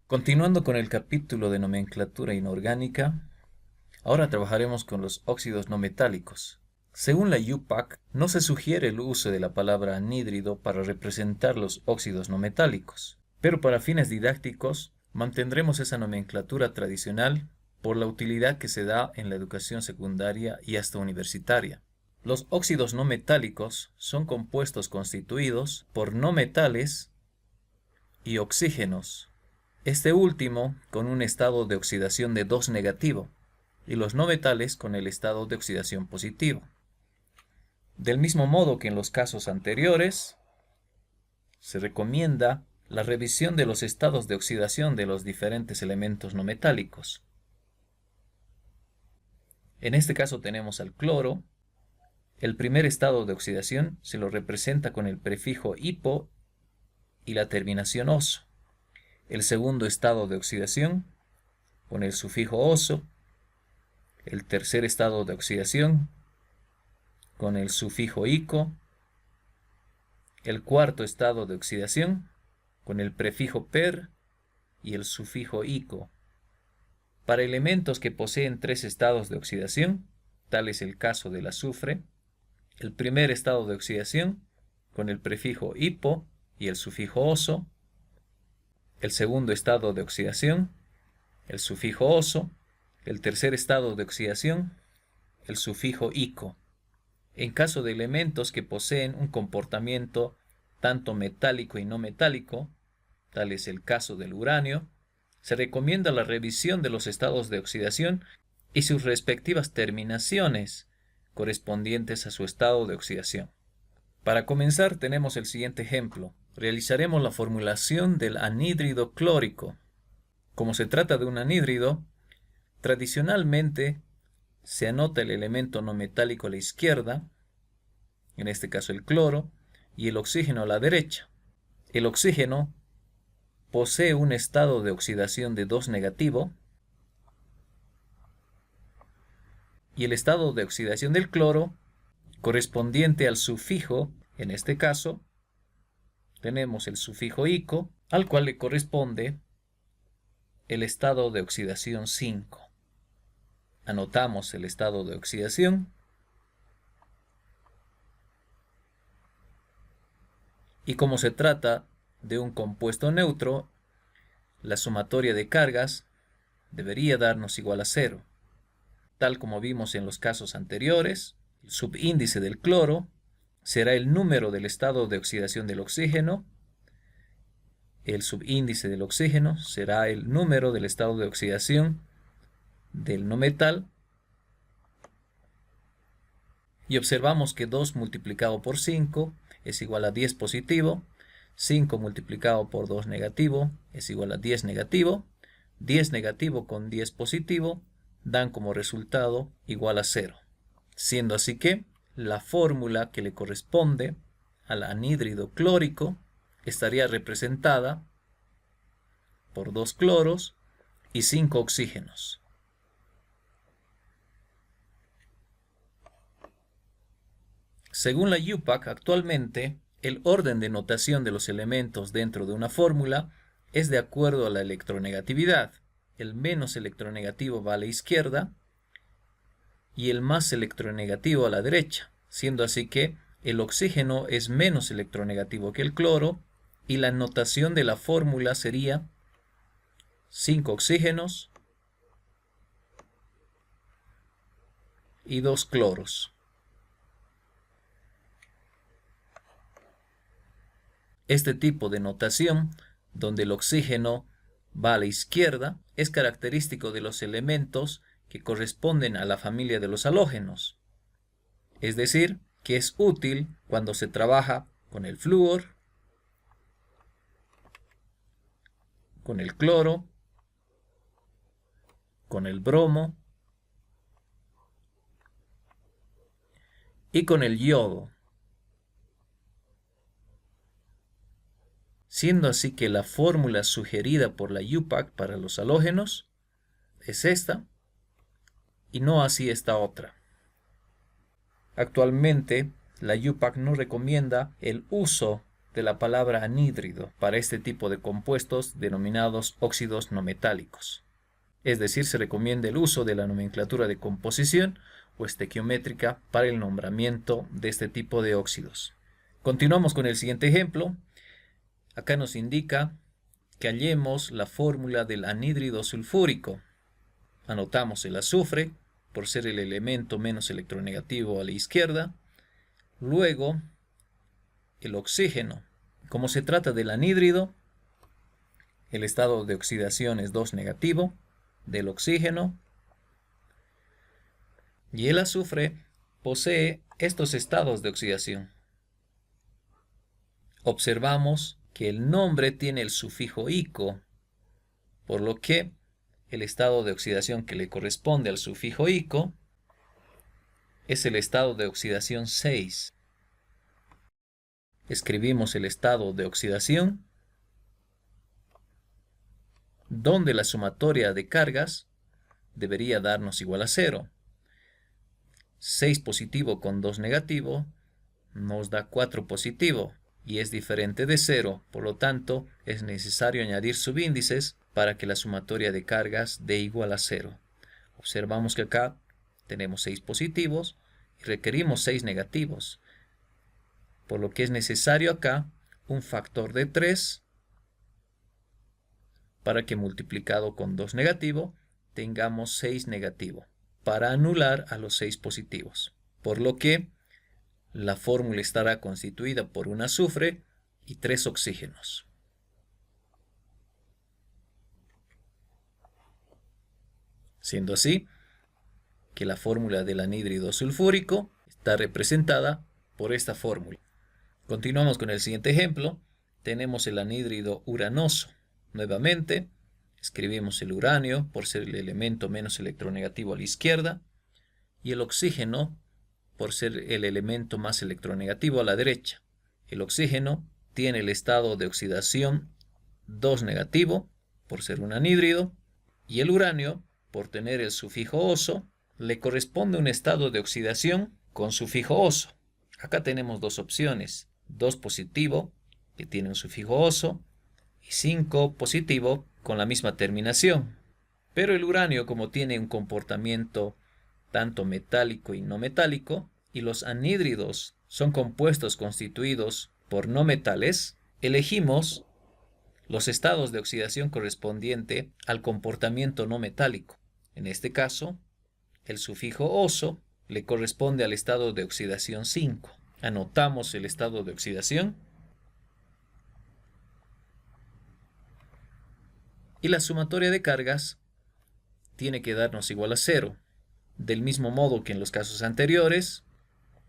Continuando con el capítulo de nomenclatura inorgánica, ahora trabajaremos con los óxidos no metálicos. Según la UPAC, no se sugiere el uso de la palabra anhídrido para representar los óxidos no metálicos, pero para fines didácticos mantendremos esa nomenclatura tradicional por la utilidad que se da en la educación secundaria y hasta universitaria. Los óxidos no metálicos son compuestos constituidos por no metales y oxígenos, este último con un estado de oxidación de 2 negativo y los no metales con el estado de oxidación positivo. Del mismo modo que en los casos anteriores, se recomienda la revisión de los estados de oxidación de los diferentes elementos no metálicos. En este caso tenemos al cloro. El primer estado de oxidación se lo representa con el prefijo hipo y la terminación oso. El segundo estado de oxidación con el sufijo oso. El tercer estado de oxidación con el sufijo ico. El cuarto estado de oxidación con el prefijo per y el sufijo ico. Para elementos que poseen 3 estados de oxidación, tal es el caso del azufre, el primer estado de oxidación con el prefijo hipo y el sufijo oso, el segundo estado de oxidación, el sufijo oso, el tercer estado de oxidación, el sufijo ico. En caso de elementos que poseen un comportamiento tanto metálico y no metálico, tal es el caso del uranio, se recomienda la revisión de los estados de oxidación y sus respectivas terminaciones correspondientes a su estado de oxidación. Para comenzar tenemos el siguiente ejemplo. Realizaremos la formulación del anhídrido clórico. Como se trata de un anhídrido, tradicionalmente se anota el elemento no metálico a la izquierda, en este caso el cloro, y el oxígeno a la derecha. El oxígeno posee un estado de oxidación de 2 negativo y el estado de oxidación del cloro correspondiente al sufijo, en este caso tenemos el sufijo ico, al cual le corresponde el estado de oxidación 5. Anotamos el estado de oxidación y como se trata de un compuesto neutro, la sumatoria de cargas debería darnos igual a 0. Tal como vimos en los casos anteriores, el subíndice del cloro será el número del estado de oxidación del oxígeno, el subíndice del oxígeno será el número del estado de oxidación del no metal, y observamos que 2 multiplicado por 5 es igual a 10 positivo, 5 multiplicado por 2 negativo es igual a 10 negativo, 10 negativo con 10 positivo dan como resultado igual a 0, siendo así que la fórmula que le corresponde al anhídrido clórico estaría representada por 2 cloros y 5 oxígenos. Según la UPAC, actualmente el orden de notación de los elementos dentro de una fórmula es de acuerdo a la electronegatividad. El menos electronegativo va a la izquierda y el más electronegativo a la derecha, siendo así que el oxígeno es menos electronegativo que el cloro y la notación de la fórmula sería 5 oxígenos y 2 cloros. Este tipo de notación, donde el oxígeno va a la izquierda, es característico de los elementos que corresponden a la familia de los halógenos. Es decir, que es útil cuando se trabaja con el flúor, con el cloro, con el bromo y con el yodo. Siendo así que la fórmula sugerida por la UPAC para los halógenos es esta y no así esta otra. Actualmente la UPAC no recomienda el uso de la palabra anhídrido para este tipo de compuestos denominados óxidos no metálicos. Es decir, se recomienda el uso de la nomenclatura de composición o estequiométrica para el nombramiento de este tipo de óxidos. Continuamos con el siguiente ejemplo. Acá nos indica que hallemos la fórmula del anhídrido sulfúrico. Anotamos el azufre, por ser el elemento menos electronegativo a la izquierda. Luego, el oxígeno. Como se trata del anhídrido, el estado de oxidación es 2 negativo del oxígeno. Y el azufre posee estos estados de oxidación. Observamos que el nombre tiene el sufijo ico, por lo que el estado de oxidación que le corresponde al sufijo ico es el estado de oxidación 6. Escribimos el estado de oxidación, donde la sumatoria de cargas debería darnos igual a 0. 6 positivo con 2 negativo nos da 4 positivo y es diferente de 0, por lo tanto es necesario añadir subíndices para que la sumatoria de cargas dé igual a 0. Observamos que acá tenemos 6 positivos y requerimos 6 negativos, por lo que es necesario acá un factor de 3 para que multiplicado con 2 negativo tengamos 6 negativo, para anular a los 6 positivos, por lo que la fórmula estará constituida por un azufre y 3 oxígenos. Siendo así, que la fórmula del anhídrido sulfúrico está representada por esta fórmula. Continuamos con el siguiente ejemplo. Tenemos el anhídrido uranoso. Nuevamente, escribimos el uranio por ser el elemento menos electronegativo a la izquierda y el oxígeno por ser el elemento más electronegativo a la derecha. El oxígeno tiene el estado de oxidación 2 negativo por ser un anhídrido y el uranio, por tener el sufijo oso, le corresponde un estado de oxidación con sufijo oso. Acá tenemos dos opciones, 2 positivo, que tiene un sufijo oso, y 5 positivo con la misma terminación. Pero el uranio, como tiene un comportamiento tanto metálico y no metálico, y los anhídridos son compuestos constituidos por no metales, elegimos los estados de oxidación correspondiente al comportamiento no metálico. En este caso, el sufijo oso le corresponde al estado de oxidación 5. Anotamos el estado de oxidación y la sumatoria de cargas tiene que darnos igual a 0. Del mismo modo que en los casos anteriores,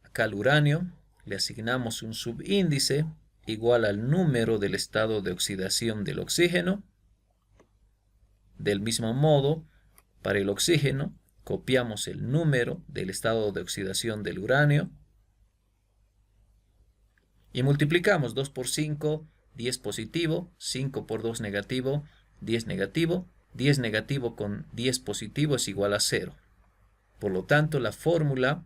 acá al uranio le asignamos un subíndice igual al número del estado de oxidación del oxígeno. Del mismo modo, para el oxígeno, copiamos el número del estado de oxidación del uranio y multiplicamos 2 por 5, 10 positivo, 5 por 2 negativo, 10 negativo, 10 negativo con 10 positivo es igual a 0. Por lo tanto, la fórmula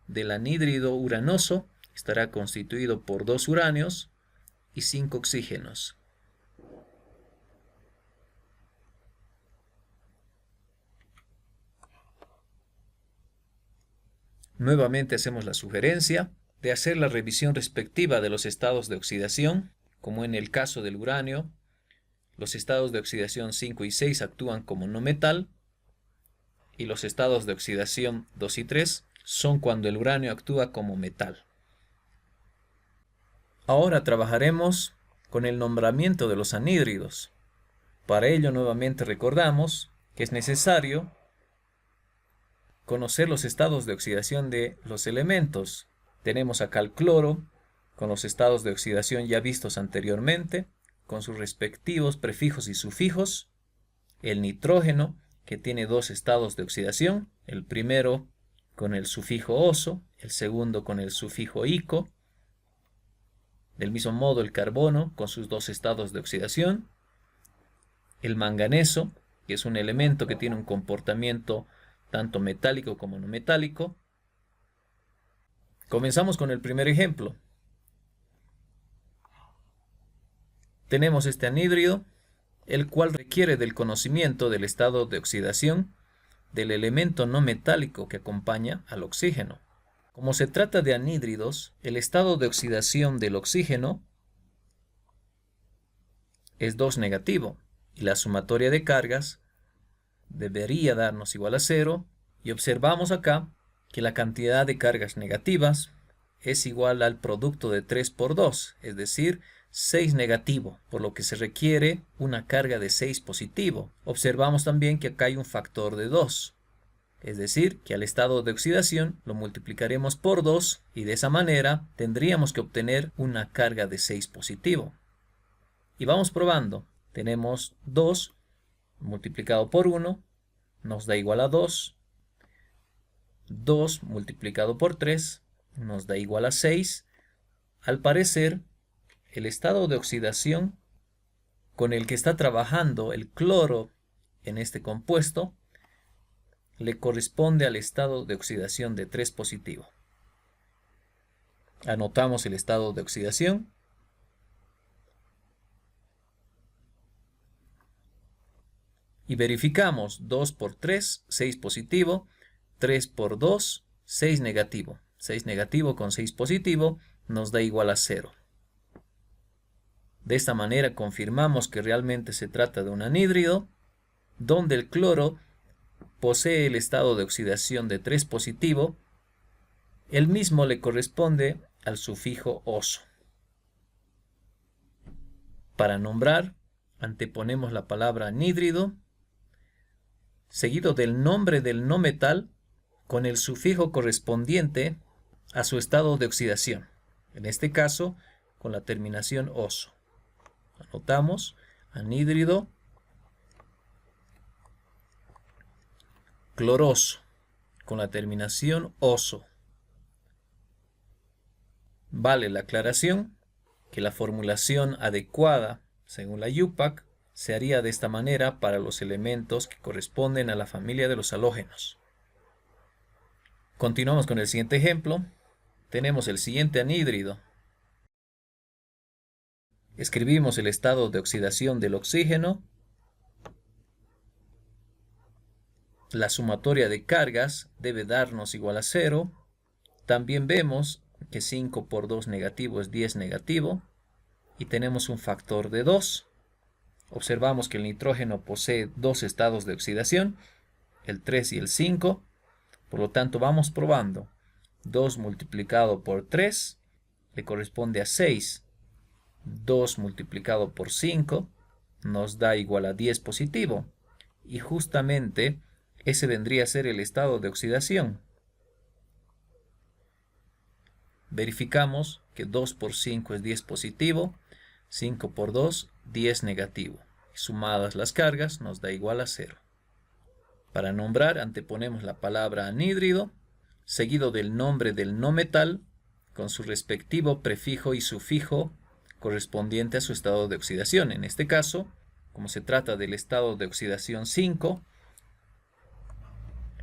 del anhídrido uranoso estará constituido por 2 uranios y 5 oxígenos. Nuevamente hacemos la sugerencia de hacer la revisión respectiva de los estados de oxidación, como en el caso del uranio. Los estados de oxidación 5 y 6 actúan como no metal y los estados de oxidación 2 y 3 son cuando el uranio actúa como metal. Ahora trabajaremos con el nombramiento de los anhídridos. Para ello nuevamente recordamos que es necesario conocer los estados de oxidación de los elementos. Tenemos acá el cloro con los estados de oxidación ya vistos anteriormente, con sus respectivos prefijos y sufijos. El nitrógeno, que tiene 2 estados de oxidación, el primero con el sufijo oso, el segundo con el sufijo ico. Del mismo modo el carbono con sus 2 estados de oxidación. El manganeso, que es un elemento que tiene un comportamiento tanto metálico como no metálico. Comenzamos con el primer ejemplo. tenemos este anhídrido, el cual requiere del conocimiento del estado de oxidación del elemento no metálico que acompaña al oxígeno. Como se trata de anhídridos, el estado de oxidación del oxígeno es 2 negativo y la sumatoria de cargas debería darnos igual a 0, y observamos acá que la cantidad de cargas negativas es igual al producto de 3 por 2, es decir, 6 negativo, por lo que se requiere una carga de 6 positivo. Observamos también que acá hay un factor de 2, es decir, que al estado de oxidación lo multiplicaremos por 2 y de esa manera tendríamos que obtener una carga de 6 positivo. Y vamos probando. Tenemos 2 multiplicado por 1 nos da igual a 2. 2 multiplicado por 3 nos da igual a 6. Al parecer, el estado de oxidación con el que está trabajando el cloro en este compuesto le corresponde al estado de oxidación de 3 positivo. Anotamos el estado de oxidación. Y verificamos 2 por 3, 6 positivo, 3 por 2, 6 negativo. 6 negativo con 6 positivo nos da igual a 0. De esta manera confirmamos que realmente se trata de un anhídrido, donde el cloro posee el estado de oxidación de 3 positivo. El mismo le corresponde al sufijo oso. Para nombrar, anteponemos la palabra anhídrido, seguido del nombre del no metal, con el sufijo correspondiente a su estado de oxidación. En este caso, con la terminación oso. Anotamos anhídrido cloroso, con la terminación oso. Vale la aclaración que la formulación adecuada, según la UPAC, se haría de esta manera para los elementos que corresponden a la familia de los halógenos. Continuamos con el siguiente ejemplo. Tenemos el siguiente anhídrido. Escribimos el estado de oxidación del oxígeno. La sumatoria de cargas debe darnos igual a 0. También vemos que 5 por 2 negativo es 10 negativo. Y tenemos un factor de 2. Observamos que el nitrógeno posee 2 estados de oxidación, el 3 y el 5. Por lo tanto, vamos probando. 2 multiplicado por 3 le corresponde a 6. 2 multiplicado por 5 nos da igual a 10 positivo. Y justamente ese vendría a ser el estado de oxidación. Verificamos que 2 por 5 es 10 positivo. 5 por 2, 10 negativo. Sumadas las cargas nos da igual a 0. Para nombrar, anteponemos la palabra anhídrido, seguido del nombre del no metal, con su respectivo prefijo y sufijo correspondiente a su estado de oxidación. En este caso, como se trata del estado de oxidación 5,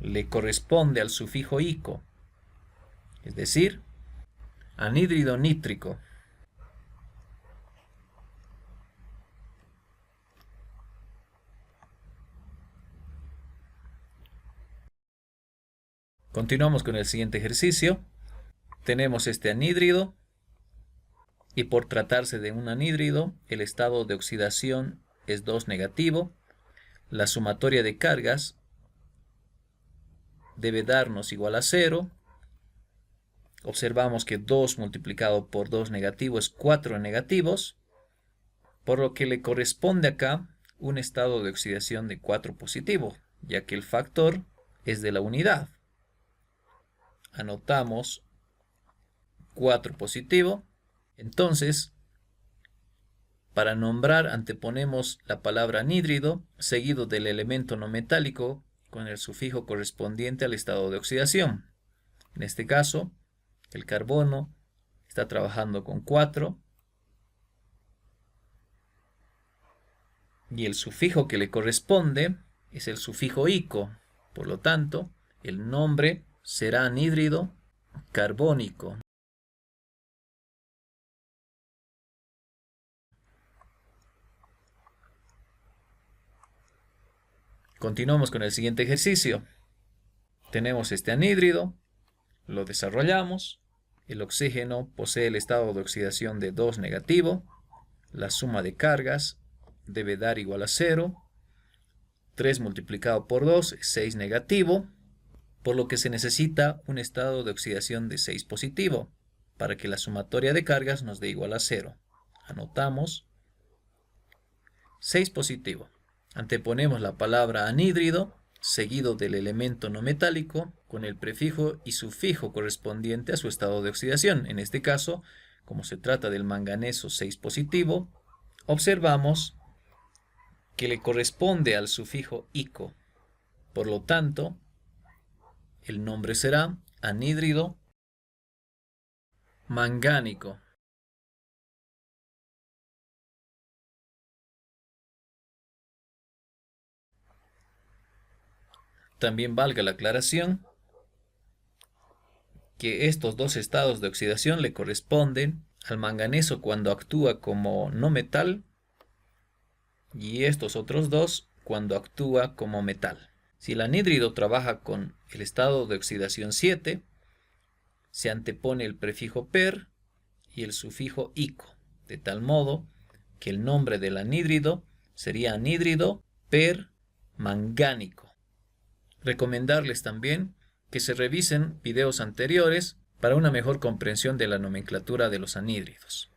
le corresponde al sufijo ico, es decir, anhídrido nítrico. Continuamos con el siguiente ejercicio. Tenemos este anhídrido y por tratarse de un anhídrido, el estado de oxidación es 2 negativo. La sumatoria de cargas debe darnos igual a 0. Observamos que 2 multiplicado por 2 negativo es 4 negativos, por lo que le corresponde acá un estado de oxidación de 4 positivo, ya que el factor es de la unidad. Anotamos 4 positivo. Entonces, para nombrar anteponemos la palabra anhídrido seguido del elemento no metálico con el sufijo correspondiente al estado de oxidación. En este caso, el carbono está trabajando con 4 y el sufijo que le corresponde es el sufijo ico. Por lo tanto, el nombre será anhídrido carbónico. Continuamos con el siguiente ejercicio. Tenemos este anhídrido, lo desarrollamos. El oxígeno posee el estado de oxidación de 2 negativo. La suma de cargas debe dar igual a 0. 3 multiplicado por 2 es 6 negativo, por lo que se necesita un estado de oxidación de 6 positivo para que la sumatoria de cargas nos dé igual a 0. Anotamos 6 positivo. Anteponemos la palabra anhídrido seguido del elemento no metálico con el prefijo y sufijo correspondiente a su estado de oxidación. En este caso, como se trata del manganeso 6 positivo, observamos que le corresponde al sufijo ico. Por lo tanto, el nombre será anhídrido mangánico. También valga la aclaración que estos dos estados de oxidación le corresponden al manganeso cuando actúa como no metal y estos otros dos cuando actúa como metal. Si el anhídrido trabaja con el estado de oxidación 7, se antepone el prefijo per y el sufijo ico, de tal modo que el nombre del anhídrido sería anhídrido permangánico. Recomendarles también que se revisen videos anteriores para una mejor comprensión de la nomenclatura de los anhídridos.